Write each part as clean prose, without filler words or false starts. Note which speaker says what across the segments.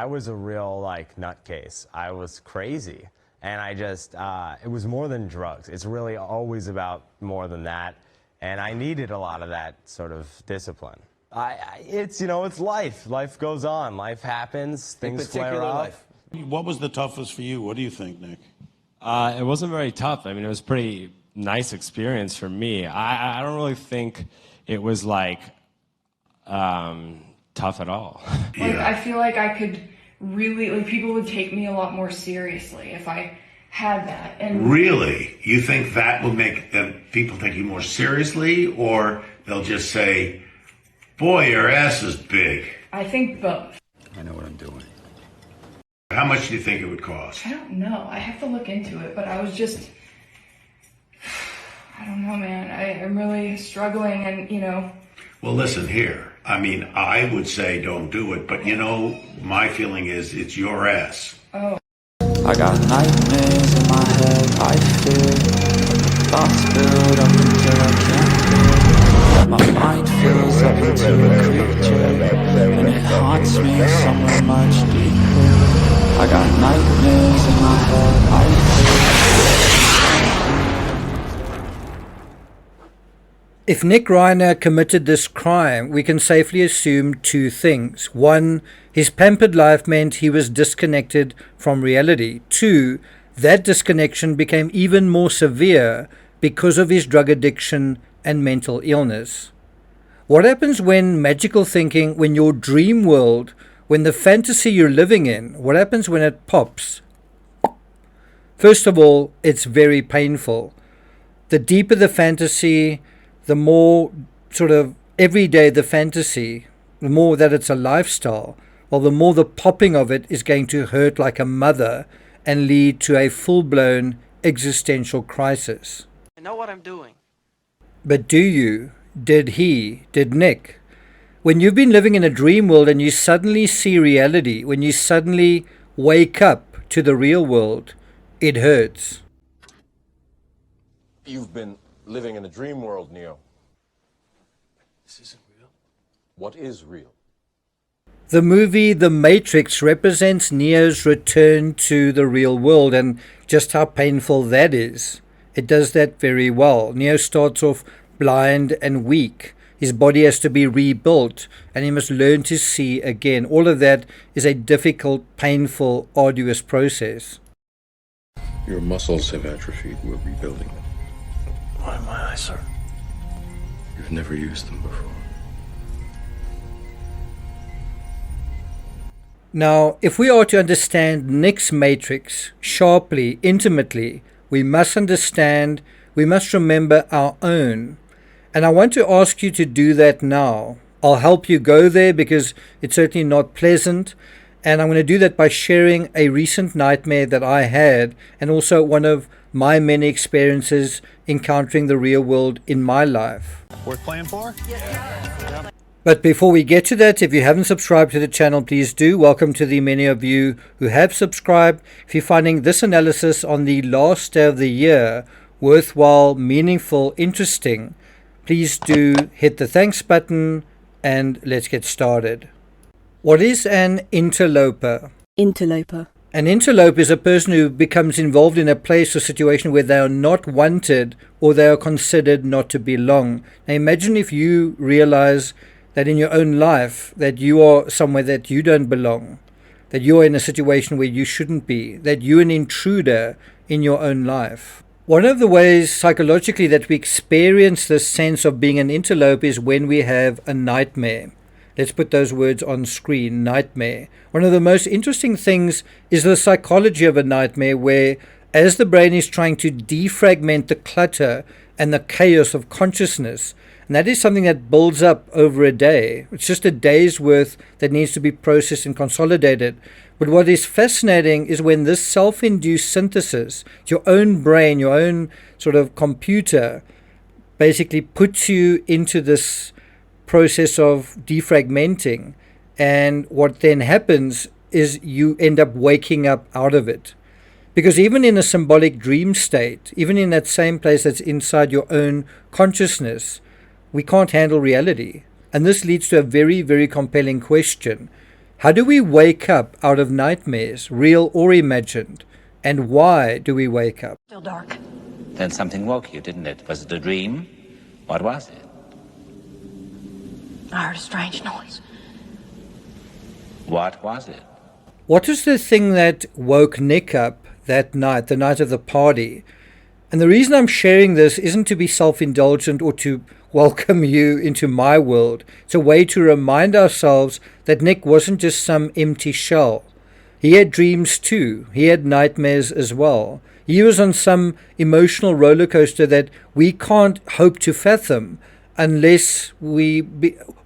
Speaker 1: I was a real, like, nutcase. I was crazy. And I just, it was more than drugs. It's really always about more than that. And I needed a lot of that sort of discipline. It's, you know, it's life. Life goes on. Life happens. Things flare up.
Speaker 2: Life.
Speaker 3: What was the toughest for you? What do you think, Nick?
Speaker 4: It wasn't very tough. I mean, it was a pretty nice experience for me. I don't really think it was like tough at all.
Speaker 5: Like, I feel like I could really, like, people would take me a lot more seriously if I had that. And
Speaker 2: Really? You think that will make people take you more seriously, or they'll just say, boy, your ass is big?
Speaker 5: I think both.
Speaker 6: I know what I'm doing.
Speaker 2: How much do you think it would cost?
Speaker 5: I don't know. I have to look into it, but I was just, I don't know, man. I'm really struggling, and, you know.
Speaker 2: Well, listen here. I mean, I would say don't do it, but you know, my feeling is it's your ass.
Speaker 5: Oh.
Speaker 7: I got nightmares in my head, I fear. Thoughts build up until I can't breathe. My mind fills up into a creature, and it haunts me somewhere much deeper. I got nightmares in my head, I fear.
Speaker 8: If Nick Reiner committed this crime, we can safely assume two things. One, his pampered life meant he was disconnected from reality. Two, that disconnection became even more severe because of his drug addiction and mental illness. What happens when magical thinking, when your dream world, when the fantasy you're living in, what happens when it pops? First of all, it's very painful. The deeper the fantasy, the more sort of everyday the fantasy, the more that it's a lifestyle, well, the more the popping of it is going to hurt like a mother and lead to a full-blown existential crisis.
Speaker 9: I know what I'm doing.
Speaker 8: But do you? Did he? Did Nick? When you've been living in a dream world and you suddenly see reality, when you suddenly wake up to the real world, it hurts.
Speaker 10: You've been living in a dream world, Neo.
Speaker 6: This isn't real.
Speaker 10: What is real?
Speaker 8: The movie The Matrix represents Neo's return to the real world and just how painful that is. It does that very well. Neo starts off blind and weak. His body has to be rebuilt and he must learn to see again. All of that is a difficult, painful, arduous process.
Speaker 6: Your muscles have atrophied. We're rebuilding them.
Speaker 3: Why my eyes, sir?
Speaker 6: You've never used them before.
Speaker 8: Now, if we are to understand Nick's matrix sharply, intimately, we must understand, we must remember our own. And I want to ask you to do that now. I'll help you go there because it's certainly not pleasant. And I'm going to do that by sharing a recent nightmare that I had and also one of my many experiences encountering the real world in my life.
Speaker 3: Worth playing for?
Speaker 9: Yeah.
Speaker 8: But before we get to that, if you haven't subscribed to the channel, please do. Welcome to the many of you who have subscribed. If you're finding this analysis on the last day of the year worthwhile, meaningful, interesting, please do hit the thanks button and let's get started. What is an interloper?
Speaker 11: Interloper.
Speaker 8: An interloper is a person who becomes involved in a place or situation where they are not wanted or they are considered not to belong. Now imagine if you realize that in your own life that you are somewhere that you don't belong, that you're in a situation where you shouldn't be, that you're an intruder in your own life. One of the ways psychologically that we experience this sense of being an interloper is when we have a nightmare. Let's put those words on screen, nightmare. One of the most interesting things is the psychology of a nightmare, where as the brain is trying to defragment the clutter and the chaos of consciousness, and that is something that builds up over a day. It's just a day's worth that needs to be processed and consolidated. But what is fascinating is when this self-induced synthesis, your own brain, your own sort of computer, basically puts you into this process of defragmenting, and what then happens is you end up waking up out of it. Because even in a symbolic dream state, even in that same place that's inside your own consciousness, we can't handle reality. And this leads to a very, very compelling question. How do we wake up out of nightmares, real or imagined? And why do we wake up?
Speaker 9: Still dark.
Speaker 11: Then something woke you, didn't it? Was it a dream? What was it?
Speaker 9: I heard a strange noise.
Speaker 11: What was it?
Speaker 8: What was the thing that woke Nick up that night, the night of the party? And the reason I'm sharing this isn't to be self-indulgent or to welcome you into my world. It's a way to remind ourselves that Nick wasn't just some empty shell. He had dreams too. He had nightmares as well. He was on some emotional roller coaster that we can't hope to fathom unless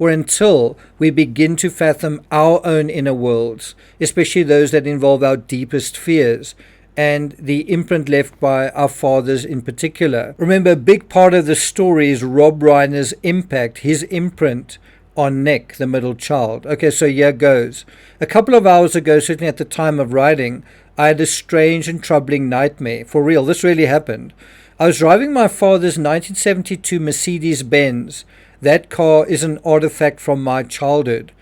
Speaker 8: until we begin to fathom our own inner worlds, especially those that involve our deepest fears and the imprint left by our fathers in particular. Remember, a big part of the story is Rob Reiner's impact, his imprint on Nick, the middle child. Okay, so here goes. A couple of hours ago, certainly at the time of writing, I had a strange and troubling nightmare. For real, this really happened. I was driving my father's 1972 Mercedes-Benz. That car is an artifact from my childhood.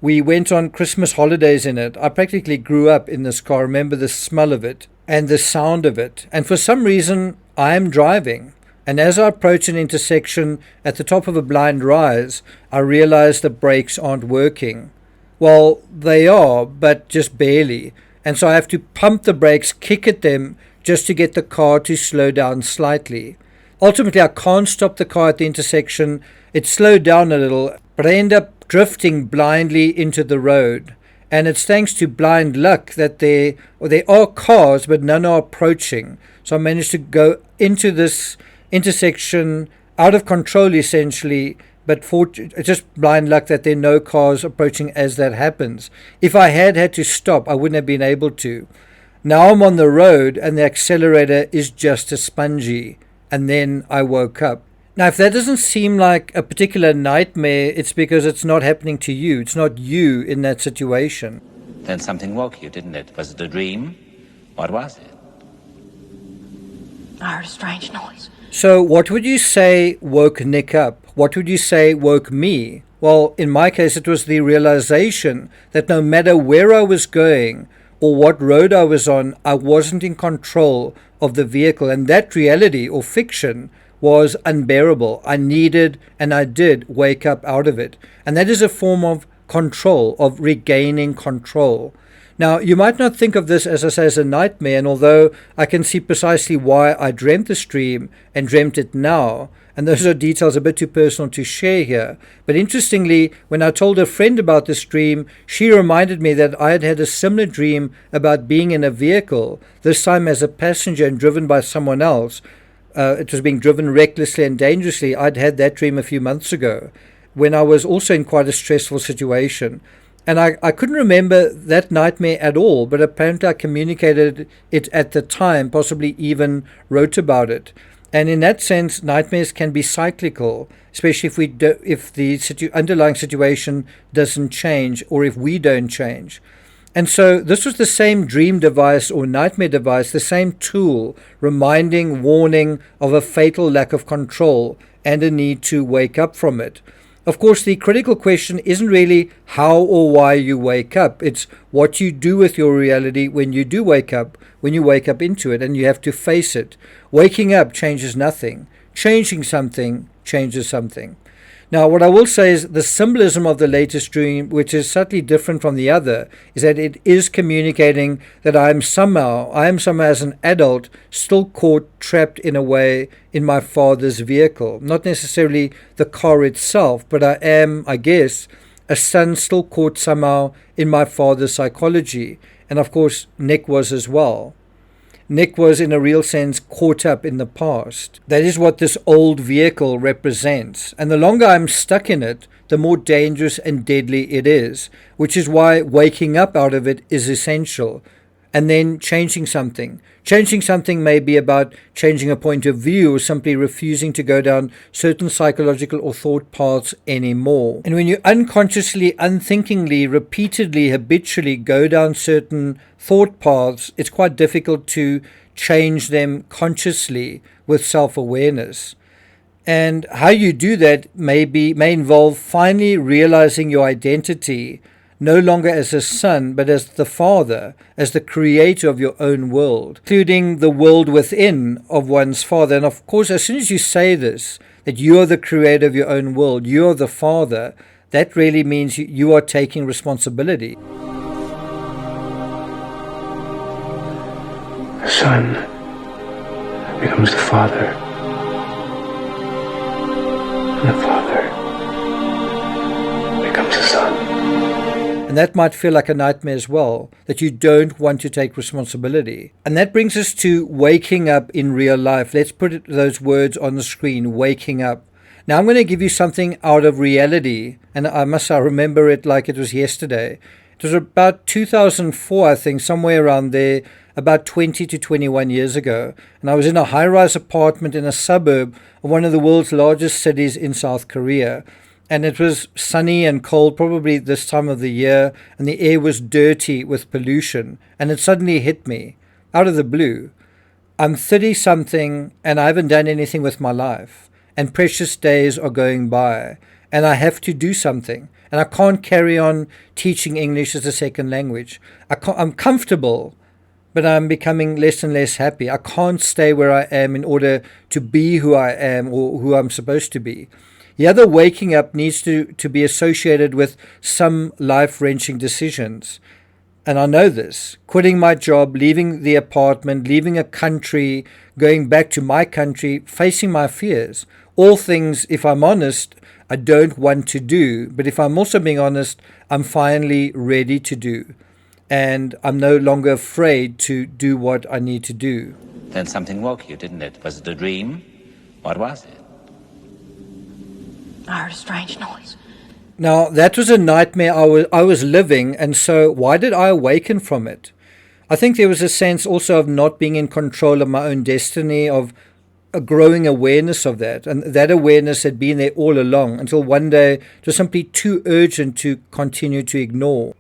Speaker 8: We went on Christmas holidays in it. I practically grew up in this car. I remember the smell of it and the sound of it. And for some reason, I am driving. And as I approach an intersection at the top of a blind rise, I realize the brakes aren't working. Well, they are, but just barely. And so I have to pump the brakes, kick at them, just to get the car to slow down slightly. Ultimately, I can't stop the car at the intersection. It slowed down a little, but I end up drifting blindly into the road. And it's thanks to blind luck that there are cars, but none are approaching. So I managed to go into this intersection out of control, essentially, but it's just blind luck that there are no cars approaching as that happens. If I had to stop, I wouldn't have been able to. Now I'm on the road and the accelerator is just as spongy. And then I woke up. Now, if that doesn't seem like a particular nightmare, it's because it's not happening to you. It's not you in that situation.
Speaker 11: Then something woke you, didn't it? Was it a dream? What was it?
Speaker 9: I heard a strange noise.
Speaker 8: So what would you say woke Nick up? What would you say woke me? Well, in my case, it was the realization that no matter where I was going or what road I was on, I wasn't in control of the vehicle. And that reality or fiction was unbearable. I needed and I did wake up out of it. And that is a form of control, of regaining control. Now, you might not think of this, as I say, as a nightmare, and although I can see precisely why I dreamt this dream and dreamt it now, and those are details a bit too personal to share here, but interestingly, when I told a friend about this dream, she reminded me that I had had a similar dream about being in a vehicle, this time as a passenger and driven by someone else. It was being driven recklessly and dangerously. I'd had that dream a few months ago when I was also in quite a stressful situation. And I couldn't remember that nightmare at all, but apparently I communicated it at the time, possibly even wrote about it. And in that sense, nightmares can be cyclical, especially if the underlying situation doesn't change or if we don't change. And so this was the same dream device or nightmare device, the same tool, reminding, warning of a fatal lack of control and a need to wake up from it. Of course, the critical question isn't really how or why you wake up. It's what you do with your reality when you do wake up, when you wake up into it, and you have to face it. Waking up changes nothing. Changing something changes something. Now, what I will say is the symbolism of the latest dream, which is subtly different from the other, is that it is communicating that I am somehow as an adult still caught, trapped in a way in my father's vehicle. Not necessarily the car itself, but I am, I guess, a son still caught somehow in my father's psychology. And of course, Nick was as well. Nick was, in a real sense, caught up in the past. That is what this old vehicle represents. And the longer I'm stuck in it, the more dangerous and deadly it is, which is why waking up out of it is essential. And then changing something. Changing something may be about changing a point of view or simply refusing to go down certain psychological or thought paths anymore. And when you unconsciously, unthinkingly, repeatedly, habitually go down certain thought paths, it's quite difficult to change them consciously with self-awareness. And how you do that may involve finally realizing your identity, no longer as a son, but as the father, as the creator of your own world, including the world within of one's father. And of course, as soon as you say this, that you are the creator of your own world, you are the father, that really means you are taking responsibility.
Speaker 12: The son becomes the father, and the father becomes the son.
Speaker 8: And that might feel like a nightmare as well, that you don't want to take responsibility. And that brings us to waking up in real life. Let's put those words on the screen, waking up. Now I'm going to give you something out of reality, and I remember it like it was yesterday. It was about 2004, I think, somewhere around there, about 20 to 21 years ago. And I was in a high-rise apartment in a suburb of one of the world's largest cities in South Korea. And it was sunny and cold, probably this time of the year, and the air was dirty with pollution. And it suddenly hit me, out of the blue. I'm 30-something, and I haven't done anything with my life. And precious days are going by. And I have to do something. And I can't carry on teaching English as a second language. I'm comfortable, but I'm becoming less and less happy. I can't stay where I am in order to be who I am or who I'm supposed to be. The other waking up needs to be associated with some life-wrenching decisions. And I know this. Quitting my job, leaving the apartment, leaving a country, going back to my country, facing my fears. All things, if I'm honest, I don't want to do. But if I'm also being honest, I'm finally ready to do. And I'm no longer afraid to do what I need to do.
Speaker 11: Then something woke you, didn't it? Was it a dream? What was it?
Speaker 9: I heard a strange noise.
Speaker 8: Now, that was a nightmare I was living, and so why did I awaken from it? I think there was a sense also of not being in control of my own destiny, of a growing awareness of that, and that awareness had been there all along until one day it was simply too urgent to continue to ignore.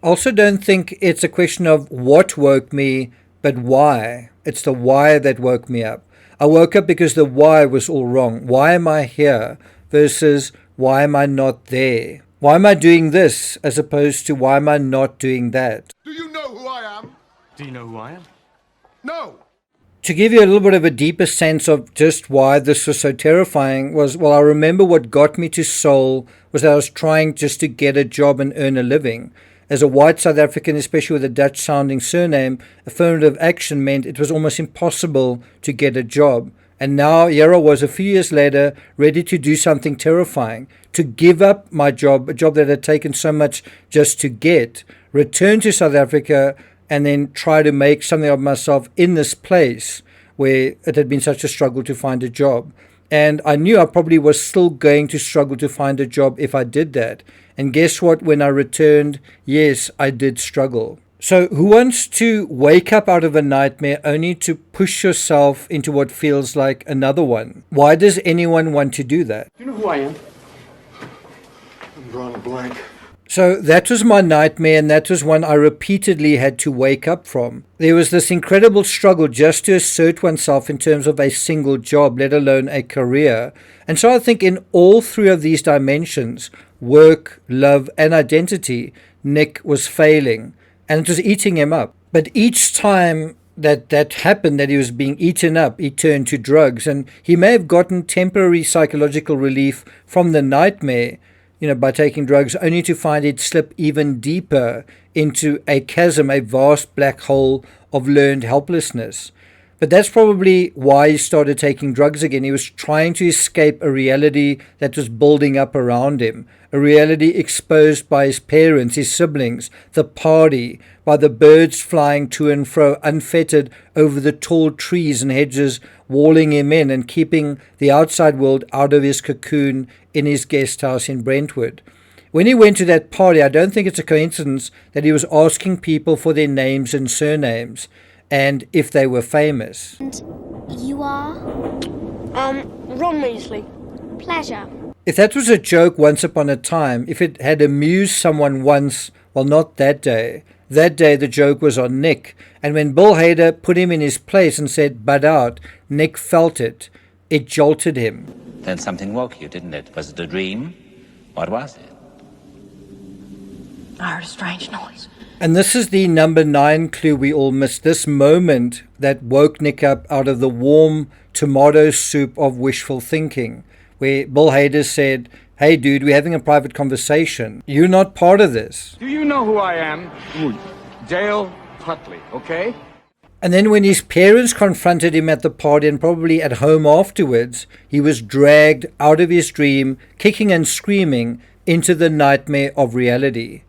Speaker 8: I also don't think it's a question of what woke me, but why. It's the why that woke me up. I woke up because the why was all wrong. Why am I here? Versus why am I not there? Why am I doing this as opposed to why am I not doing that?
Speaker 13: Do you know who I am?
Speaker 3: Do you know who I am?
Speaker 13: No.
Speaker 8: To give you a little bit of a deeper sense of just why this was so terrifying was, well, I remember what got me to Seoul was that I was trying just to get a job and earn a living. As a white South African, especially with a Dutch-sounding surname, affirmative action meant it was almost impossible to get a job. And now here I was a few years later, ready to do something terrifying, to give up my job, a job that had taken so much just to get, return to South Africa, and then try to make something of myself in this place where it had been such a struggle to find a job. And I knew I probably was still going to struggle to find a job if I did that. And guess what? When I returned, yes, I did struggle. So who wants to wake up out of a nightmare only to push yourself into what feels like another one? Why does anyone want to do that?
Speaker 12: You know who I am? I'm drawing a blank.
Speaker 8: So that was my nightmare, and that was one I repeatedly had to wake up from. There was this incredible struggle just to assert oneself in terms of a single job, let alone a career. And so I think in all three of these dimensions, work, love, and identity, Nick was failing. And it was eating him up. But each time that happened, that he was being eaten up, he turned to drugs. And he may have gotten temporary psychological relief from the nightmare, by taking drugs, only to find it slip even deeper into a chasm, a vast black hole of learned helplessness. But that's probably why he started taking drugs again. He was trying to escape a reality that was building up around him, a reality exposed by his parents, his siblings, the party, by the birds flying to and fro, unfettered over the tall trees and hedges, walling him in and keeping the outside world out of his cocoon in his guest house in Brentwood. When he went to that party, I don't think it's a coincidence that he was asking people for their names and surnames, and if they were famous.
Speaker 14: And you are?
Speaker 15: Ron Measley.
Speaker 14: Pleasure.
Speaker 8: If that was a joke once upon a time, if it had amused someone once, well, not that day. That day the joke was on Nick, and when Bill Hader put him in his place and said, "Bud out," Nick felt it. It jolted him.
Speaker 11: Then something woke you, didn't it? Was it a dream? What was it?
Speaker 9: I heard a strange noise.
Speaker 8: And this is the number 9 clue we all missed. This moment that woke Nick up out of the warm tomato soup of wishful thinking, where Bill Hader said, "Hey dude, we're having a private conversation. You're not part of this."
Speaker 16: Do you know who I am? Dale Putley, okay?
Speaker 8: And then when his parents confronted him at the party and probably at home afterwards, he was dragged out of his dream, kicking and screaming, into the nightmare of reality.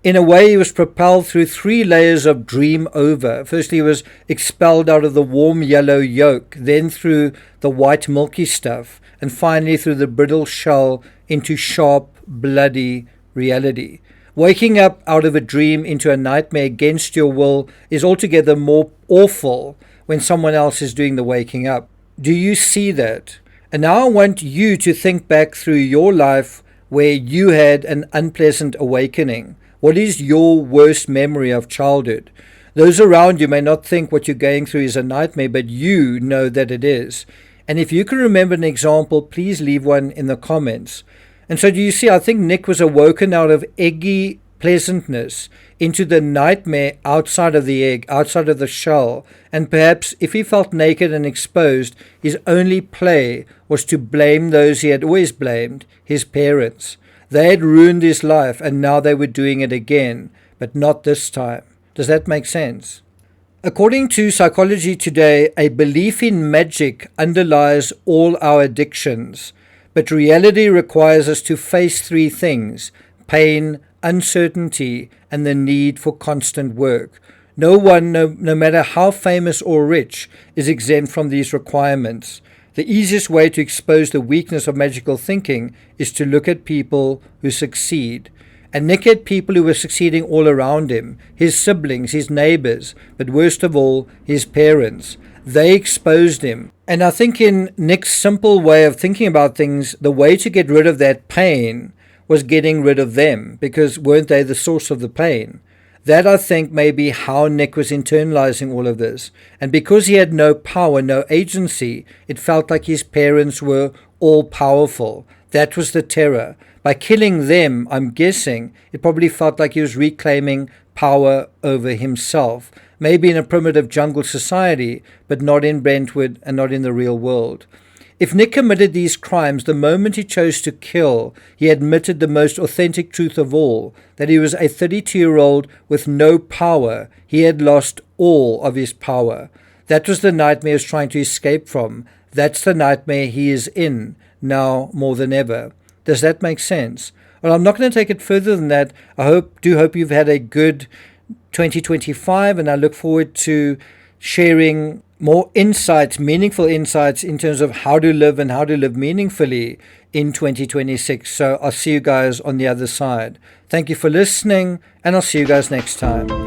Speaker 8: In a way, he was propelled through 3 layers of dream over. Firstly, he was expelled out of the warm yellow yolk, then through the white milky stuff, and finally through the brittle shell into sharp, bloody reality. Waking up out of a dream into a nightmare against your will is altogether more awful when someone else is doing the waking up. Do you see that? And now I want you to think back through your life where you had an unpleasant awakening. What is your worst memory of childhood? Those around you may not think what you're going through is a nightmare, but you know that it is. And if you can remember an example, please leave one in the comments. And so do you see, I think Nick was awoken out of eggy pleasantness into the nightmare outside of the egg, outside of the shell. And perhaps if he felt naked and exposed, his only play was to blame those he had always blamed, his parents. They had ruined his life and now they were doing it again, but not this time. Does that make sense? According to Psychology Today, a belief in magic underlies all our addictions. But reality requires us to face 3 things: pain, uncertainty, and the need for constant work. No one, no matter how famous or rich, is exempt from these requirements. The easiest way to expose the weakness of magical thinking is to look at people who succeed. And Nick had people who were succeeding all around him, his siblings, his neighbors, but worst of all, his parents. They exposed him. And I think in Nick's simple way of thinking about things, the way to get rid of that pain was getting rid of them, because weren't they the source of the pain? That, I think, may be how Nick was internalizing all of this. And because he had no power, no agency, it felt like his parents were all-powerful. That was the terror. By killing them, I'm guessing, it probably felt like he was reclaiming power over himself. Maybe in a primitive jungle society, but not in Brentwood and not in the real world. If Nick committed these crimes, the moment he chose to kill, he admitted the most authentic truth of all, that he was a 32-year-old with no power. He had lost all of his power. That was the nightmare he was trying to escape from. That's the nightmare he is in, now more than ever. Does that make sense? Well, I'm not going to take it further than that. I do hope you've had a good 2025, and I look forward to sharing more insights, meaningful insights in terms of how to live and how to live meaningfully in 2026. So I'll see you guys on the other side. Thank you for listening, and I'll see you guys next time.